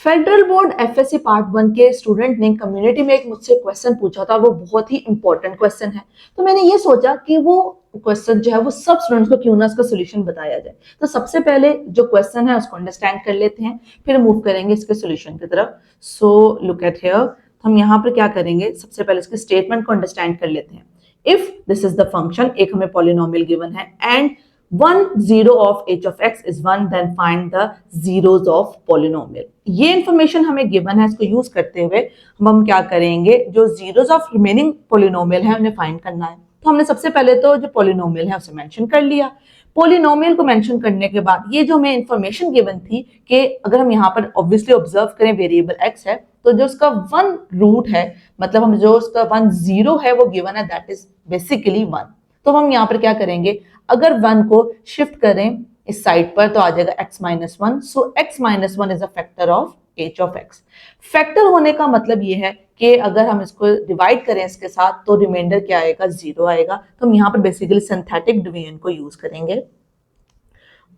Federal board FSc part 1 के student ने community में एक मुझसे क्वेश्चन पूछा था, वो बहुत ही इंपॉर्टेंट क्वेश्चन है। तो मैंने ये सोचा कि वो क्वेश्चन जो है वो सब स्टूडेंट्स को क्यों ना उसका सोल्यूशन बताया जाए। तो सबसे पहले जो क्वेश्चन है उसको अंडरस्टैंड कर लेते हैं, फिर मूव करेंगे इसके सोल्यूशन की तरफ। सो लुक एट हियर, हम यहाँ पर क्या करेंगे, सबसे पहले इसके स्टेटमेंट को अंडरस्टैंड कर लेते हैं। If this is the function, एक हमें पॉलिनोमियल गिवन है and 1 0 of h of x is 1, then find the zeros of polynomial। ये इंफॉर्मेशन हमें गिवन है, इसको यूज करते हुए हम क्या करेंगे, जो जीरोस ऑफ रिमेनिंग पॉलिनोमियल है उन्हें फाइंड करना है। तो हमने सबसे पहले तो जो पॉलिनोमियल है उसे मेंशन कर लिया। पॉलिनोमियल को मेंशन करने के बाद ये जो हमें इंफॉर्मेशन गिवन थी कि अगर हम यहाँ पर ऑब्वियसली ऑब्जर्व करें वेरिएबल x है, तो जो उसका 1 रूट है, मतलब हम जो उसका 1 0 है वो गिवन है, दैट इज बेसिकली 1। तो हम यहाँ पर क्या करेंगे, अगर 1 को शिफ्ट करें इस साइड पर तो आ जाएगा x minus 1। So x minus 1 is a factor of h of x। Factor होने का मतलब ये है कि अगर हम इसको डिवाइड करें इसके साथ तो रिमाइंडर क्या आएगा, 0 आएगा। तो हम यहाँ पर बेसिकली सिंथेटिक डिवीजन को यूज करेंगे,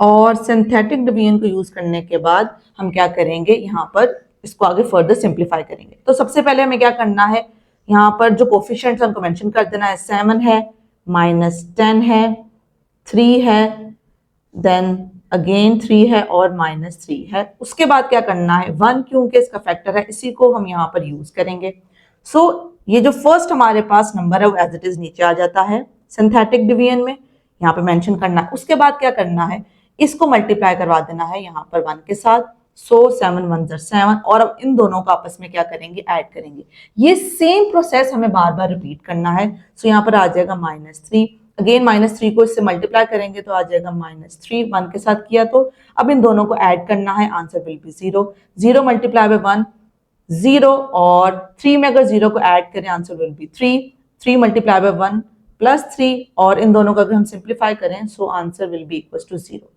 और सिंथेटिक डिवीजन को यूज करने के बाद हम क्या करेंगे, यहाँ पर इसको आगे फर्दर सिंप्लीफाई करेंगे। तो सबसे पहले हमें क्या करना है, यहाँ पर जो कोफिशिएंट्स हमको मेंशन कर देना है, 7 है, -10 है, 3 है, देन अगेन 3 है और -3 है। उसके बाद क्या करना है, 1 क्योंकि इसका फैक्टर है, इसी को हम यहाँ पर यूज करेंगे। सो ये जो फर्स्ट हमारे पास नंबर है वो एज इट इज नीचे आ जाता है सिंथेटिक डिवीजन में, यहाँ पे मेंशन करना है। उसके बाद क्या करना है, इसको मल्टीप्लाई करवा देना है यहाँ पर 1 के साथ। सो 7 1 7, और अब इन दोनों को आपस में क्या करेंगे, ऐड करेंगे। ये सेम प्रोसेस हमें बार बार रिपीट करना है। सो यहाँ पर आ जाएगा -3, अगेन -3 को इससे मल्टीप्लाई करेंगे तो आ जाएगा -3, 1 के साथ किया। तो अब इन दोनों को ऐड करना है, answer will B 0। 0 multiply by 1 0, और 3 में अगर 0 को ऐड करें answer will B 3। 3 multiply by 1 +3, और इन दोनों को अगर हम सिंप्लीफाई करें so answer will be equal to 0।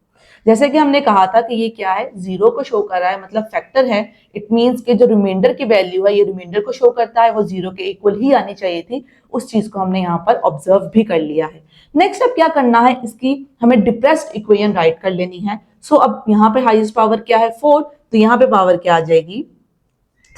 जैसे कि हमने कहा था कि ये क्या है, 0 को शो कर रहा है, मतलब फैक्टर है। इट मींस कि जो रिमाइंडर की वैल्यू है ये रिमाइंडर को शो करता है, वो 0 के इक्वल ही आनी चाहिए थी। उस चीज को हमने यहाँ पर ऑब्जर्व भी कर लिया है। नेक्स्ट अब क्या करना है, इसकी हमें डिप्रेस्ड इक्वेशन राइट कर लेनी है। सो अब यहाँ पे हाईएस्ट पावर क्या है, 4, तो यहाँ पे पावर क्या आ जाएगी,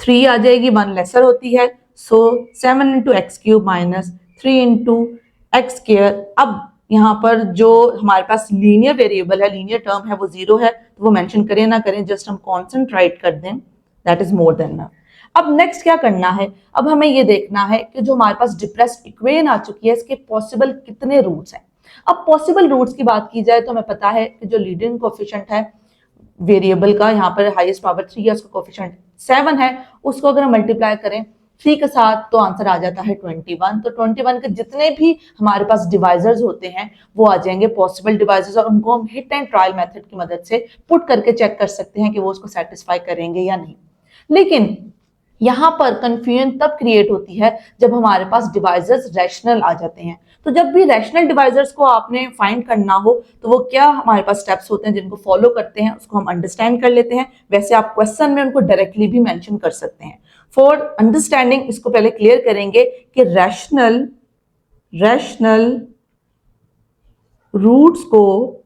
3 आ जाएगी, 1 लेसर होती है। सो 7 into x cube minus 3 into x square. अब यहाँ पर जो हमारे पास लीनियर वेरिएबल है, लीनियर टर्म है, वो 0 है, तो वो मेंशन करें ना करें, जस्ट हम कांस्टेंट राइट कर दें, that is more than enough. अब नेक्स्ट क्या करना है, अब हमें ये देखना है कि जो हमारे पास डिप्रेस्ड इक्वेशन आ चुकी है इसके पॉसिबल कितने रूट्स हैं। अब पॉसिबल रूट्स की बात की जाए तो हमें पता है कि जो लीडिंग कोफिशिएंट है वेरिएबल का, यहाँ पर हाईएस्ट पावर 3 है, उसका कोफिशिएंट 7 है, उसको अगर हम मल्टीप्लाई करें 3 के साथ तो आंसर आ जाता है 21। तो 21 के जितने भी हमारे पास डिवाइजर्स होते हैं वो आ जाएंगे पॉसिबल डिवाइजर्स, और उनको हम हिट एंड ट्रायल मेथड की मदद से पुट करके चेक कर सकते हैं कि वो उसको सेटिस्फाई करेंगे या नहीं। लेकिन यहाँ पर कंफ्यूजन तब क्रिएट होती है जब हमारे पास डिवाइजर्स रैशनल आ जाते हैं। तो जब भी रैशनल डिवाइजर्स को आपने फाइंड करना हो तो वो क्या हमारे पास स्टेप्स होते हैं जिनको फॉलो करते हैं, उसको हम अंडरस्टैंड कर लेते हैं। वैसे आप क्वेश्चन में उनको डायरेक्टली भी मेंशन कर सकते हैं। फॉर अंडरस्टैंडिंग इसको पहले क्लियर करेंगे कि रैशनल रूट्स को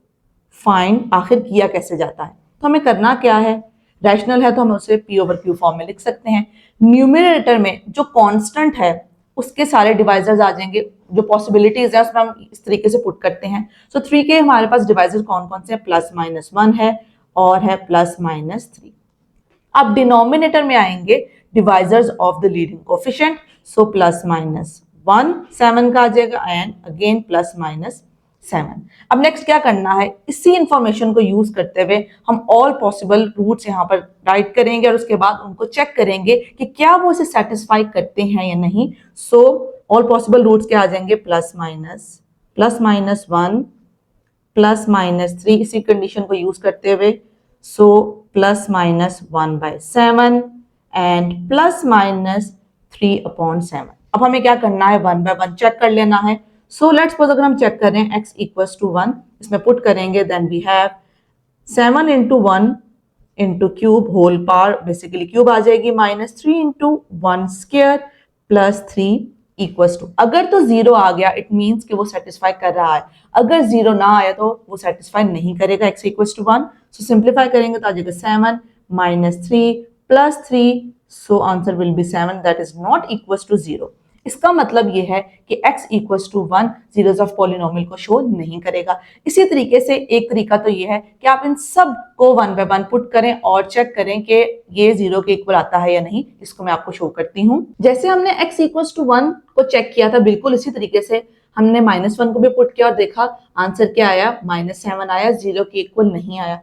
फाइंड आखिर किया कैसे जाता है। तो हमें करना क्या है, रैशनल है तो हम उसे p/q फॉर्म में लिख सकते हैं। न्यूमरेटर में जो कांस्टेंट है उसके सारे डिवाइजर्स आ जाएंगे, जो पॉसिबिलिटीज है उसमें हम इस तरीके से पुट करते हैं। सो 3 के हमारे पास डिवाइजर्स कौन कौन से हैं, +-1 है और है +-3। अब डिनोमिनेटर में आएंगे divisors of the leading coefficient. So +-1 7 का आ जाएगा, एंड अगेन +-7। अब नेक्स्ट क्या करना है, इसी इंफॉर्मेशन को यूज करते हुए हम ऑल पॉसिबल रूट्स यहाँ पर राइट करेंगे और उसके बाद उनको चेक करेंगे कि क्या वो इसे सेटिस्फाई करते हैं या नहीं। सो ऑल पॉसिबल रूट्स क्या आ जाएंगे, +-1 +-3, इसी कंडीशन को यूज करते हुए। सो +-1/7 एंड +-3/7। अब हमें क्या करना है, 1 बाय 1 चेक कर लेना है। सो लेट्स सपोज अगर हम चेक करें x = 1, इसमें पुट करेंगे, then we have 7 × 1 × cube whole power, basically cube आ जाएगी, -3 × 1 स्क्वायर +3 = अगर तो 0 आ गया इट मींस कि वो सेटिस्फाई कर रहा है, अगर 0 ना आया तो वो सेटिस्फाई नहीं करेगा। x = 1, सो सिंप्लीफाई करेंगे तो आ जाएगा 7 -3 plus 3, so answer will be 7, that is not equal to 0। इसका मतलब ये है कि x equals to 1 zeros of polynomial को शो नहीं करेगा। इसी तरीके से एक तरीका तो ये है कि आप इन सब को 1 बाय 1 पुट करें और चेक करें कि ये 0 के इक्वल आता है या नहीं। इसको मैं आपको शो करती हूँ। जैसे हमने x इक्वल्स टू 1 को चेक किया था, बिल्कुल इसी तरीके से हमने -1 को भी पुट किया और देखा आंसर क्या आया, -7 आया, 0 के इक्वल नहीं आया।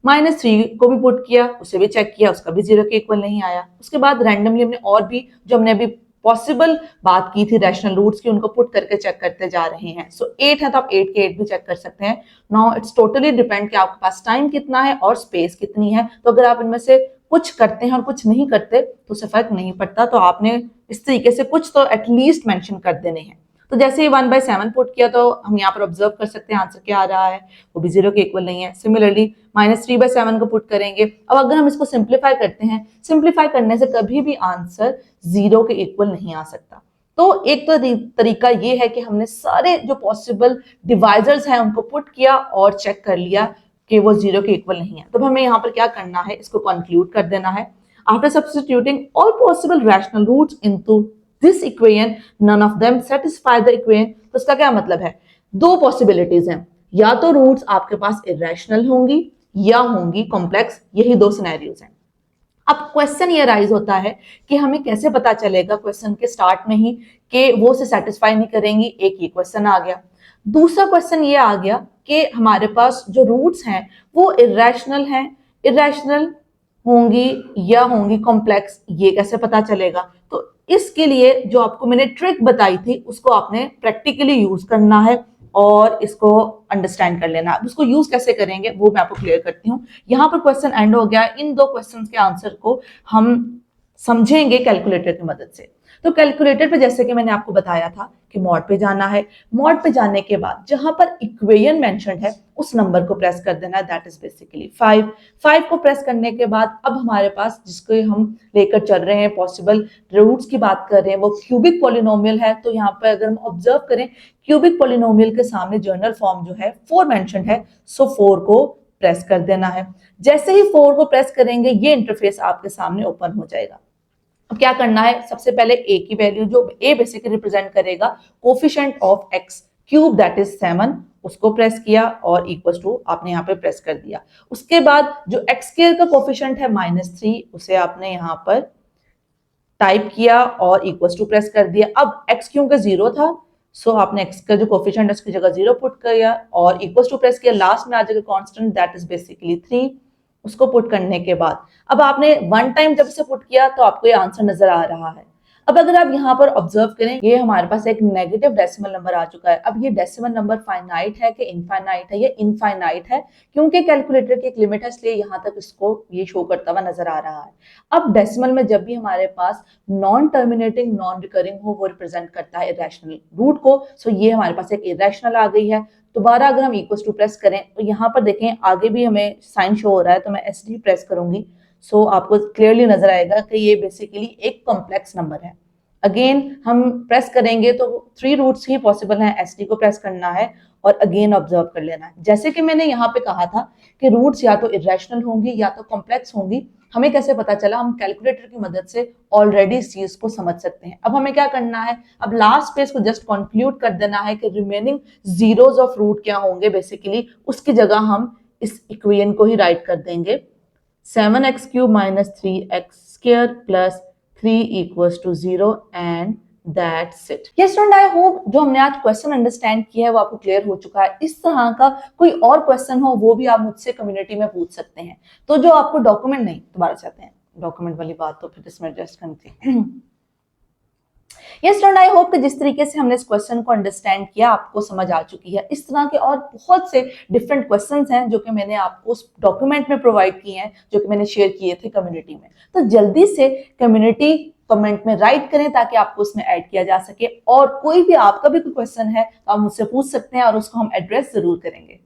-3 को भी पुट किया, उसे भी चेक किया, उसका भी 0 के इक्वल नहीं आया। उसके बाद रैंडमली हमने और भी जो हमने अभी पॉसिबल बात की थी रैशनल रूट्स की, उनको पुट करके चेक करते जा रहे हैं। सो 8 है तो आप 8 के 8 भी चेक कर सकते हैं। नाउ इट्स टोटली डिपेंड कि आपके पास टाइम कितना है और स्पेस कितनी है। तो अगर आप इनमें से कुछ करते हैं और कुछ नहीं करते तो उससे फर्क नहीं पड़ता। तो आपने इस तरीके से कुछ तो एटलीस्ट मेंशन कर देने हैं। तो जैसे ही 1 बाय 7 पुट किया तो हम यहाँ पर ऑब्जर्व कर सकते हैं आंसर क्या आ रहा है, वो भी 0 के इक्वल नहीं है। सिमिलरली -3 बाय 7 को पुट करेंगे। अब अगर हम इसको सिंप्लीफाई करते हैं, सिंप्लीफाई करने से कभी भी आंसर 0 के इक्वल नहीं आ सकता। तो एक तो तरीका ये है कि हमने सारे जो पॉसिबल डिवाइजर्स हैं उनको पुट किया और चेक कर लिया कि वो 0 के इक्वल नहीं है। तो हमें यहाँ पर क्या करना है, इसको कंक्लूड कर देना है। After substituting all possible rational roots into this equation none of them satisfy the equation. तो इसका क्या मतलब है, दो पॉसिबिलिटीज हैं, या तो रूट्स आपके पास इरेशनल होंगी या होंगी कॉम्प्लेक्स, यही दो सिनेरियोज हैं। अब क्वेश्चन ये राइज होता है कि हमें कैसे पता चलेगा क्वेश्चन के स्टार्ट में ही कि वो से सेटिस्फाई नहीं करेंगी। एक ये क्वेश्चन आ गया। दूसरा क्वेश्चन ये आ गया कि हमारे पास जो रूट्स हैं वो इरेशनल हैं, इरेशनल होंगी या होंगी कॉम्प्लेक्स, ये कैसे पता चलेगा। तो इसके लिए जो आपको मैंने ट्रिक बताई थी उसको आपने प्रैक्टिकली यूज करना है और इसको अंडरस्टैंड कर लेना। अब उसको यूज कैसे करेंगे वो मैं आपको क्लियर करती हूँ। यहाँ पर क्वेश्चन एंड हो गया। इन दो क्वेश्चन के आंसर को हम समझेंगे कैलकुलेटर की मदद से। तो कैलकुलेटर पे जैसे कि मैंने आपको बताया था कि मॉड पे जाना है। मॉड पे जाने के बाद जहां पर इक्वेशन मेंशन्ड है उस नंबर को प्रेस कर देना है, दैट इज बेसिकली 5। 5 को प्रेस करने के बाद अब हमारे पास जिसको हम लेकर चल रहे हैं, पॉसिबल रूट्स की बात कर रहे हैं, वो क्यूबिक पॉलिनोमियल है। तो यहाँ पर अगर हम ऑब्जर्व करें क्यूबिक पॉलिनोमियल के सामने जनरल फॉर्म जो है 4 मेंशन्ड है, सो 4 को प्रेस कर देना है। जैसे ही 4 को प्रेस करेंगे ये इंटरफेस आपके सामने ओपन हो जाएगा। अब क्या करना है, सबसे पहले a की वैल्यू, जो a बेसिकली रिप्रेजेंट करेगा coefficient of x cube that is 7, उसको प्रेस किया और इक्वल टू आपने यहाँ पे प्रेस कर दिया। उसके बाद जो x स्क्वायर का कोफिशिएंट है -3, उसे आपने यहाँ पर टाइप किया और इक्वल टू प्रेस कर दिया। अब x क्योंकि 0 था, सो आपने x का जो कोफिशिएंट है उसकी जगह 0 पुट किया और इक्वल टू प्रेस किया। लास्ट में आ जाएगा कांस्टेंट दैट इज बेसिकली 3, उसको पुट करने के बाद अब आपने वन टाइम जब इसे पुट किया तो आपको ये आंसर नजर आ रहा है। अब अगर आप यहाँ पर ऑब्जर्व करें, ये हमारे पास एक नेगेटिव डेसिमल नंबर आ चुका है। अब ये डेसिमल नंबर फाइनाइट है कि इनफाइनाइट है? ये इनफाइनाइट है, क्योंकि कैलकुलेटर की एक लिमिट है, इसलिए यहाँ तक इसको ये शो करता हुआ नजर आ रहा है। अब डेसिमल में जब भी हमारे पास नॉन टर्मिनेटिंग नॉन रिकरिंग हो, वो रिप्रेजेंट करता है इरेशनल रूट को। सो ये हमारे पास एक इरेशनल आ गई है। दोबारा अगर हम इक्वल टू प्रेस करें तो यहाँ पर देखें आगे भी हमें साइन शो हो रहा है, तो मैं SD प्रेस करूंगी। सो आपको क्लियरली नजर आएगा कि ये बेसिकली एक कॉम्प्लेक्स नंबर है। अगेन हम प्रेस करेंगे तो 3 रूट्स ही पॉसिबल हैं। SD को प्रेस करना है और अगेन ऑब्जर्व कर लेना है। जैसे कि मैंने यहाँ पे कहा था कि रूट्स या तो इरेशनल होंगी या तो कॉम्प्लेक्स होंगी। हमें कैसे पता चला? हम कैलकुलेटर की मदद से ऑलरेडी इस चीज को समझ सकते हैं। अब हमें क्या करना है, अब लास्ट पेज को जस्ट कंक्लूड कर देना है कि रिमेनिंग जीरोस ऑफ रूट क्या होंगे। बेसिकली उसकी जगह हम इस इक्वेशन को ही राइट कर देंगे, 7x³ - 3x² + 3 = 0 and that's it. Yes student, I hope जो हमने आज क्वेश्चन अंडरस्टैंड किया है वो आपको क्लियर हो चुका है। इस तरह का कोई और क्वेश्चन हो वो भी आप मुझसे कम्युनिटी में पूछ सकते हैं। तो जो आपको डॉक्यूमेंट नहीं, दोबारा चाहते हैं डॉक्यूमेंट वाली बात तो फिर इसमें एडजस्ट करनी थी। यस स्टूडेंट, आई होप कि जिस तरीके से हमने इस क्वेश्चन को अंडरस्टैंड किया आपको समझ आ चुकी है। इस तरह के और बहुत से डिफरेंट क्वेश्चंस हैं जो कि मैंने आपको उस डॉक्यूमेंट में प्रोवाइड किए हैं, जो कि मैंने शेयर किए थे कम्युनिटी में। तो जल्दी से कम्युनिटी कमेंट में राइट करें ताकि आपको उसमें ऐड किया जा सके। और कोई भी आपका भी कोई क्वेश्चन है तो आप मुझसे पूछ सकते हैं और उसको हम एड्रेस जरूर करेंगे।